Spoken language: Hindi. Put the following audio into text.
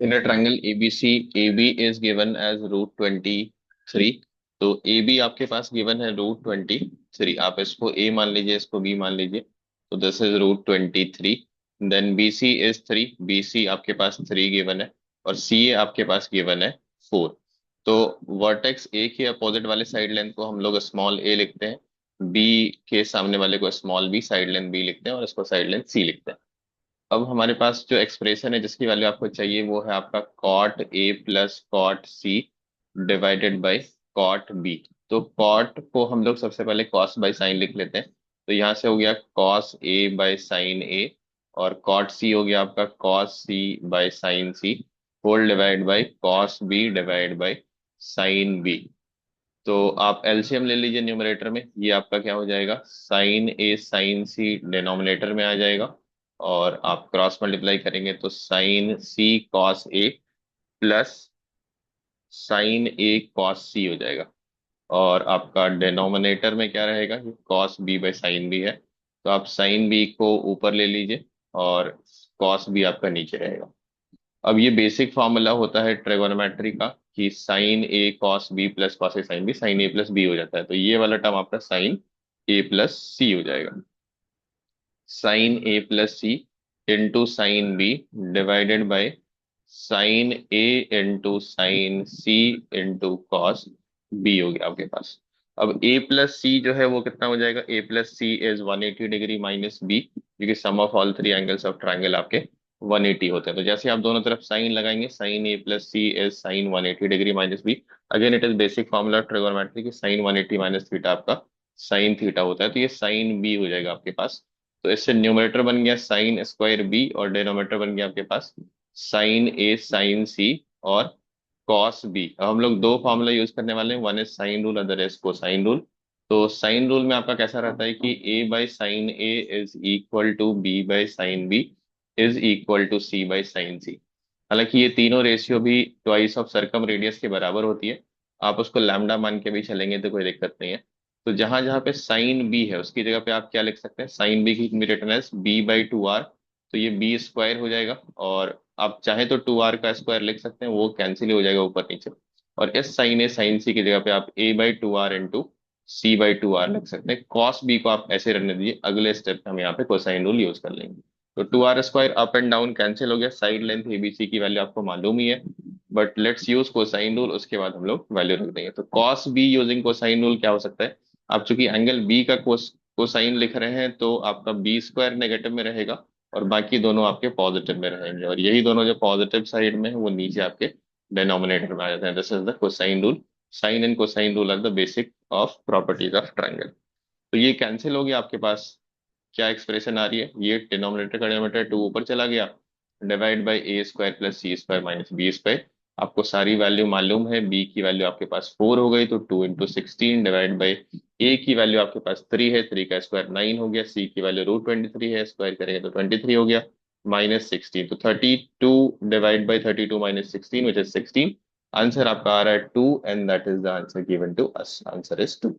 In a triangle ABC, AB is given as √23। तो AB आपके पास गिवन है √23। आप इसको A मान लीजिए, इसको B मान लीजिए। तो this is √23। Then BC is 3। BC आपके पास 3 गिवन है। और CA आपके पास गिवन है 4। तो वर्टेक्स A के अपोजिट वाले साइड लेंथ को हम लोग स्मॉल a लिखते हैं। B के सामने वाले को small b, side length B लिखते हैं, और इसको साइड लेंथ C लिखते हैं। अब हमारे पास जो एक्सप्रेशन है जिसकी वैल्यू आपको चाहिए वो है आपका cot A plus cot C divided by cot B. तो कॉट को हम लोग सबसे पहले कॉस बाय साइन लिख लेते हैं। तो यहाँ से हो गया cos A by sine A, और कॉट सी हो गया आपका cos C by sine C, whole divide by cos B divide by sine B. तो आप एलसीएम ले लीजिए न्यूमरेटर में। ये आपका क्या हो जाएगा, sine A sine C denominator में आ जाएगा। और आप क्रॉस मल्टीप्लाई करेंगे तो sine C cos A plus sine A cos C हो जाएगा। और आपका डिनोमिनेटर में क्या रहेगा, cos B by sine B है। तो आप साइन बी को ऊपर ले लीजिए, और कॉस बी आपका नीचे रहेगा। अब ये बेसिक फॉर्मूला होता है ट्रिगोनोमेट्री का, कि sign A cos B plus cos A sine B, sign A plus B हो जाता है। तो ये वाला टर्म आपका साइन ए प्लस सी हो जाएगा। Sine A plus C into sine B divided by sine A into sine C into cos B हो गया आपके पास। अब ए प्लस सी जो है वो कितना हो जाएगा, A plus C is 180 degree minus B, क्योंकि sum of all three angles of triangle आपके 180 होते हैं। तो जैसे आप दोनों तरफ साइन लगाएंगे, sine A plus C is sine 180 degree minus B. Again it is basic formula trigonometry की साइन 180 माइनस थीटा आपका साइन थीटा होता है। तो ये साइन बी हो जाएगा आपके पास। तो इससे न्यूमरेटर बन गया साइन स्क्वायर बी, और डिनोमिनेटर बन गया आपके पास साइन ए साइन सी और कॉस बी। अब हम लोग दो फॉर्मूला यूज करने वाले हैं, one is sine rule, other is cosine rule. तो साइन रूल में आपका कैसा रहता है कि a by sine A is equal to b by sine B is equal to c by sine C. हालांकि ये तीनों रेशियो भी ट्वाइस ऑफ सर्कम रेडियस के बराबर होती है। आप उसको लैम्डा मान के भी चलेंगे तो कोई दिक्कत नहीं है। तो जहां जहां पे साइन बी है उसकी जगह पे आप क्या लिख सकते हैं, साइन बी की रिटर्न एज b/2r। तो ये बी स्क्वायर हो जाएगा, और आप चाहे तो 2r का स्क्वायर लिख सकते हैं, वो कैंसिल हो जाएगा ऊपर नीचे। और इस साइन ए साइन सी की जगह पे आप a/2r इंटू c/2r लिख सकते हैं। कॉस बी को आप ऐसे रहने दीजिए, अगले स्टेप में हम यहाँ पे कोसाइन रूल यूज कर लेंगे। तो 2r² up and down cancel हो गया। साइड लेंथ एबीसी की वैल्यू आपको मालूम ही है, but let's use cosine rule, उसके बाद हम लोग वैल्यू रख देंगे। तो cos be using cosine rule क्या हो सकता है, आप चूंकि एंगल बी का कोसाइन लिख रहे हैं तो आपका b² नेगेटिव में रहेगा, और बाकी दोनों आपके पॉजिटिव में रहेंगे। और यही दोनों जो पॉजिटिव साइड में है वो नीचे आपके डिनोमिनेटर में आ जाते हैं। This is the cosine rule. Sine and cosine rule are the basic of properties of triangle. तो ये कैंसिल हो गया आपके पास। क्या एक्सप्रेशन आ रही है, ये डिनोमिनेटर का डिनोमिनेटर 2 ऊपर चला गया, divide by a² plus c² minus b²। आपको सारी वैल्यू मालूम है, b की वैल्यू आपके पास 4 हो गई, तो 2 इंटू 16 डिवाइड बाई a की वैल्यू आपके पास 3 है, 3 का स्क्वायर 9 हो गया, c की वैल्यू √23 है, स्क्वायर करेंगे तो 23 हो गया, माइनस 16। तो 32 divide by 32 minus 16 which is 16। Answer आपका आ रहा है 2, and that is the answer given to us. Answer is 2।